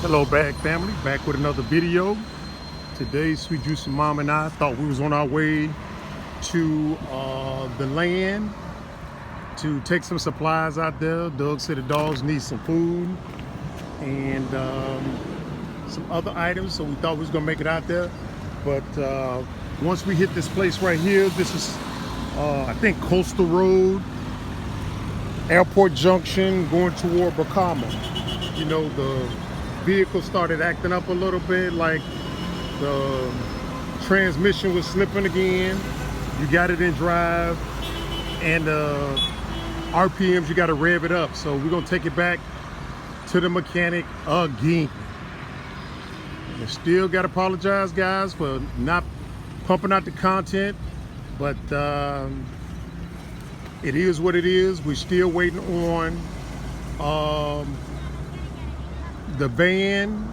Hello back family, back with another video. Today Sweet Juicy Mom and I thought we was on our way to the land to take some supplies out there. Doug said the dogs need some food and some other items, so we thought we was gonna make it out there. But once we hit this place right here, this is I think Coastal Road, Airport Junction, going toward Bracama. You know, the vehicle started acting up a little bit, like the transmission was slipping again. You got it in drive, and RPMs, you got to rev it up. So we're gonna take it back to the mechanic again. And still got to apologize, guys, for not pumping out the content, but it is what it is. We're still waiting on the van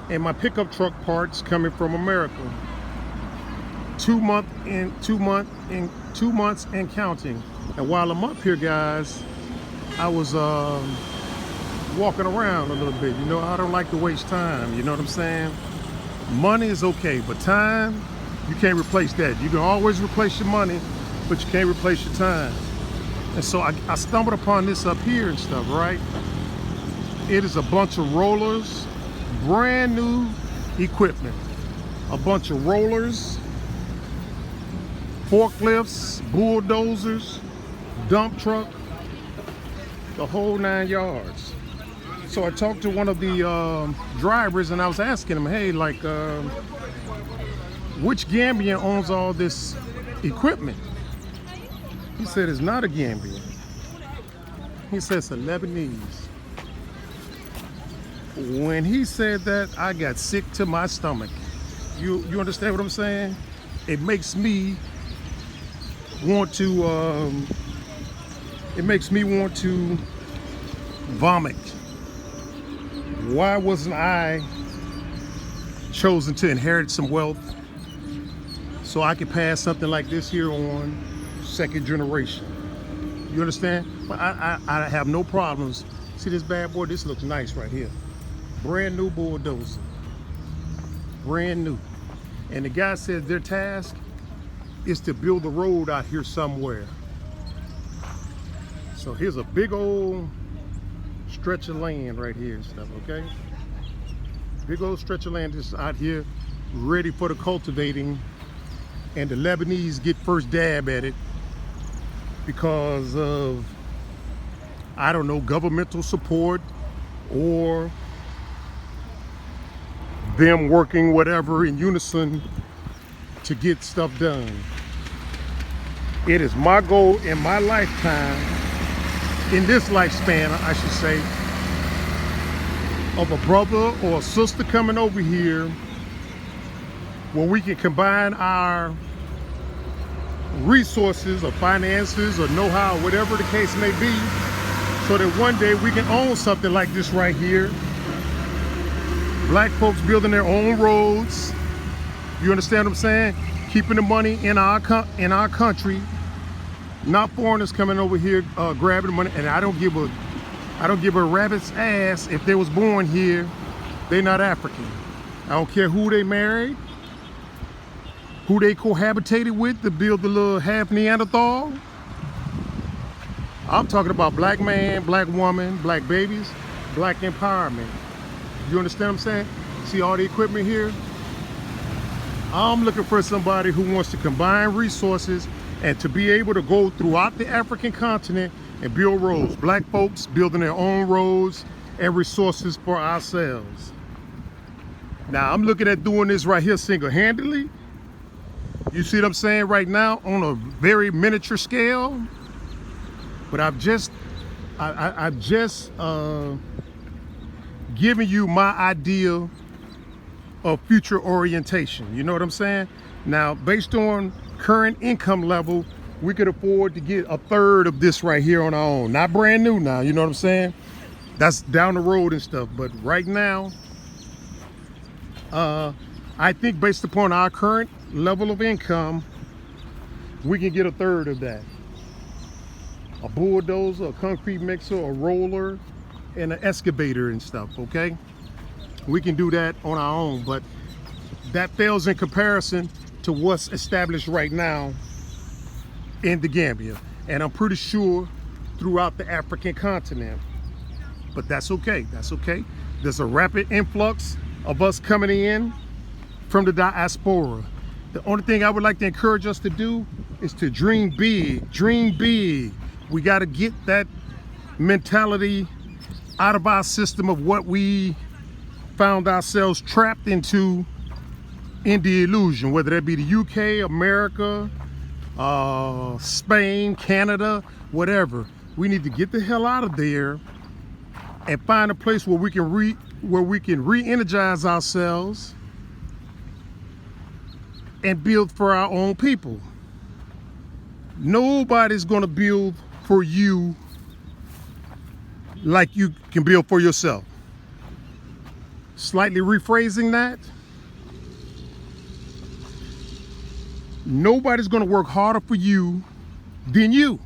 and my pickup truck parts coming from America. 2 months and counting. And while I'm up here, guys, I was walking around a little bit. You know, I don't like to waste time. You know what I'm saying? Money is okay, but time, you can't replace that. You can always replace your money, but you can't replace your time. And so I stumbled upon this up here and stuff, right? It is a bunch of rollers, brand new equipment. A bunch of rollers, forklifts, bulldozers, dump truck, the whole 9 yards. So I talked to one of the drivers and I was asking him, hey, like, which Gambian owns all this equipment? He said it's not a Gambian. He said it's a Lebanese. When he said that, I got sick to my stomach. You understand what I'm saying? It makes me want to vomit. Why wasn't I chosen to inherit some wealth so I could pass something like this here on second generation? You understand? But I have no problems. See this bad boy? This looks nice right here. Brand new bulldozer, brand new. And the guy said their task is to build a road out here somewhere. So here's a big old stretch of land right here and stuff, okay? Big old stretch of land just out here ready for the cultivating, and the Lebanese get first dab at it because of, I don't know, governmental support or them working whatever in unison to get stuff done. It is my goal in my lifetime, in this lifespan, I should say, of a brother or a sister coming over here where we can combine our resources or finances or know-how, whatever the case may be, so that one day we can own something like this right here. Black folks building their own roads. You understand what I'm saying? Keeping the money in our country, not foreigners coming over here grabbing the money. And I don't give a rabbit's ass if they was born here. They not African. I don't care who they married, who they cohabitated with to build the little half Neanderthal. I'm talking about black man, black woman, black babies, black empowerment. You understand what I'm saying? See all the equipment here? I'm looking for somebody who wants to combine resources and to be able to go throughout the African continent and build roads. Black folks building their own roads and resources for ourselves. Now I'm looking at doing this right here single-handedly, You see what I'm saying right now on a very miniature scale. But I've just given you my idea of future orientation. You know what I'm saying? Now, based on current income level, we could afford to get a third of this right here on our own. Not brand new now, you know what I'm saying? That's down the road and stuff. But right now, I think based upon our current level of income, we can get a third of that. A bulldozer, a concrete mixer, a roller, and an excavator and stuff, okay? We can do that on our own, but that fails in comparison to what's established right now in the Gambia. And I'm pretty sure throughout the African continent. But that's okay, that's okay. There's a rapid influx of us coming in from the diaspora. The only thing I would like to encourage us to do is to dream big, dream big. We got to get that mentality out of our system of what we found ourselves trapped into in the illusion, whether that be the UK, America, Spain, Canada, whatever. We need to get the hell out of there and find a place where we can re-energize ourselves and build for our own people. Nobody's gonna build for you like you can build for yourself. Slightly rephrasing that, nobody's gonna work harder for you than you.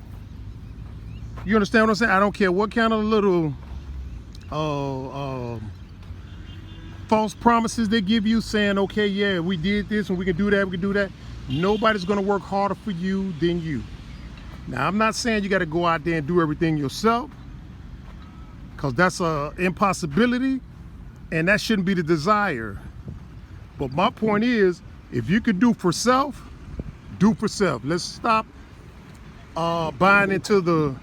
You understand what I'm saying? I don't care what kind of little false promises they give you, saying, okay, yeah, we did this and we can do that, we can do that. Nobody's gonna work harder for you than you. Now, I'm not saying you gotta go out there and do everything yourself, because that's an impossibility, and that shouldn't be the desire. But my point is, if you could do for self, do for self. Let's stop buying into the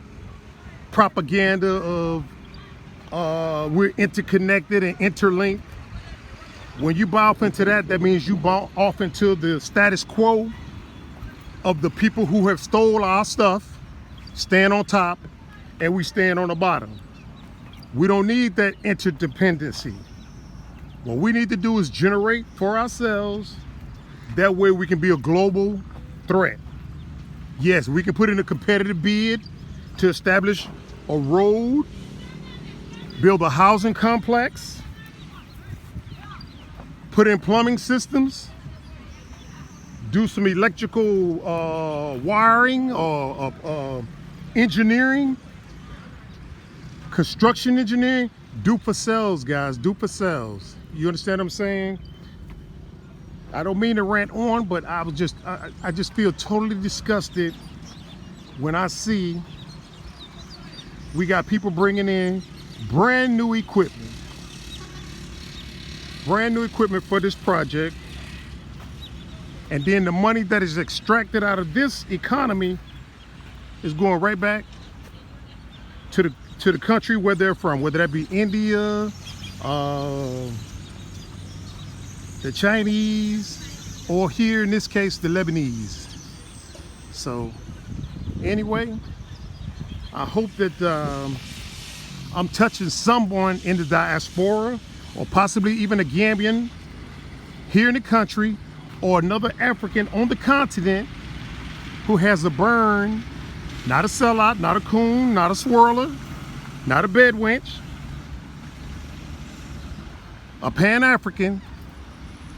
propaganda of we're interconnected and interlinked. When you buy off into that, that means you buy off into the status quo of the people who have stole our stuff, stand on top, and we stand on the bottom. We don't need that interdependency. What we need to do is generate for ourselves. That way we can be a global threat. Yes, we can put in a competitive bid to establish a road, build a housing complex, put in plumbing systems, do some electrical wiring or engineering, construction engineering. Do for selves, guys, do for selves. You understand what I'm saying? I don't mean to rant on, but I just feel totally disgusted when I see we got people bringing in brand new equipment for this project, and then the money that is extracted out of this economy is going right back to the country where they're from, whether that be India, the Chinese, or here in this case the Lebanese. So anyway, I hope that I'm touching someone in the diaspora, or possibly even a Gambian here in the country, or another African on the continent who has a burn, not a sellout, not a coon, not a swirler, not a bed wench, a Pan-African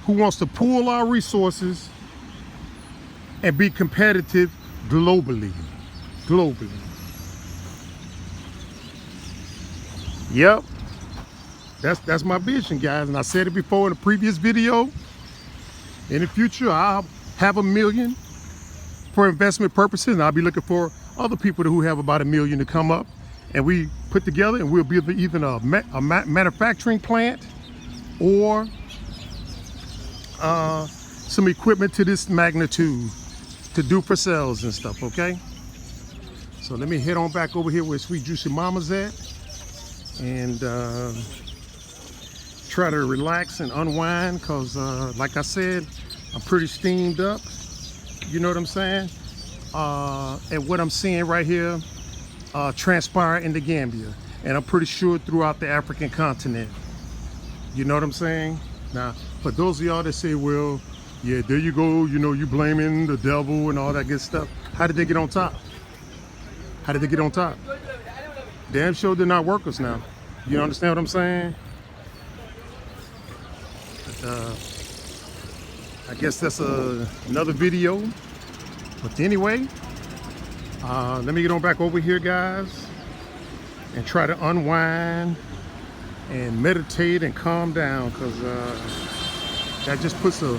who wants to pool our resources and be competitive globally. Yep, that's my vision, guys, and I said it before in a previous video. In the future, I'll have $1 million for investment purposes, and I'll be looking for other people who have about $1 million to come up, and we put together, and we'll build either a manufacturing plant or some equipment to this magnitude to do for sales and stuff, okay? So let me head on back over here where Sweet Juicy Mama's at, and try to relax and unwind, because like I said, I'm pretty steamed up. you know what I'm saying? And what I'm seeing right here transpire in the Gambia. And I'm pretty sure throughout the African continent. You know what I'm saying? Now, for those of y'all that say, well, yeah, there you go, you know, you blaming the devil and all that good stuff. How did they get on top? How did they get on top? Damn sure they're not workers now. You understand what I'm saying? But, I guess that's another video. But anyway, let me get on back over here, guys, and try to unwind and meditate and calm down, because that just puts a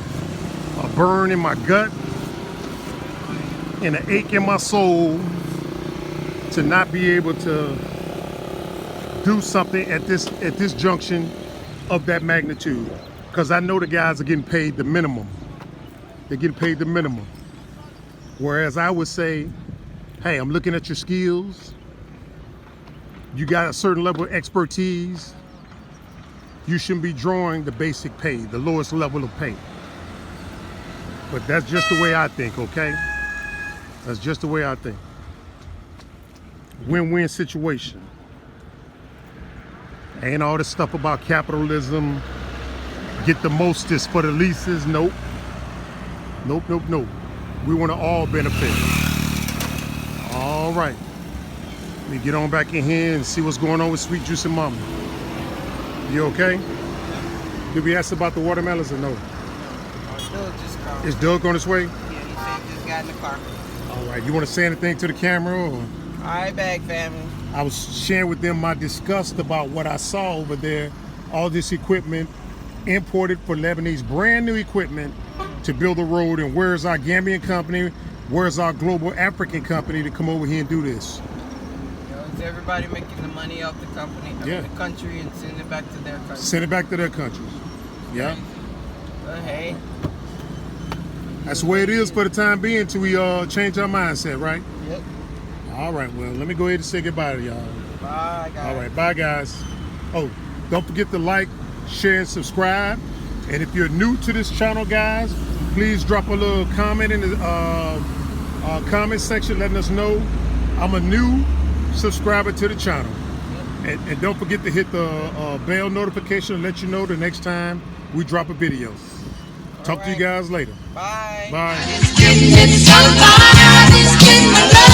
burn in my gut and an ache in my soul to not be able to do something at this junction of that magnitude, because I know the guys are getting paid the minimum. They're getting paid the minimum. Whereas I would say, hey, I'm looking at your skills. You got a certain level of expertise. You shouldn't be drawing the basic pay, the lowest level of pay. But that's just the way I think, okay? That's just the way I think. Win-win situation. Ain't all this stuff about capitalism, get the mostest for the leases. Nope. Nope, nope, nope. We want to all benefit. All right. Let me get on back in here and see what's going on with Sweet Juice and Mama. You okay? Did we ask about the watermelons or no? Doug just called. Is Doug on his way? Yeah, he said he just got in the car. All right. You want to say anything to the camera? Or? All right, back, family. I was sharing with them my disgust about what I saw over there. All this equipment imported for Lebanese, brand new equipment to build a road. And where's our Gambian company? Where's our global African company to come over here and do this? You know, it's everybody making the money off the company, Yeah. the country, and send it back to their country. Send it back to their countries. Yeah. But hey, That's the way it is for the time being till we change our mindset, right? yep. All right, well, let me go ahead and say goodbye to y'all. Bye, guys. All right, bye, guys. Oh, don't forget to like, share, and subscribe. And if you're new to this channel, guys, please drop a little comment in the comment section letting us know I'm a new subscriber to the channel. And don't forget to hit the bell notification to let you know the next time we drop a video. Talk to you guys later. Bye. Bye. It's getting somebody's getting love.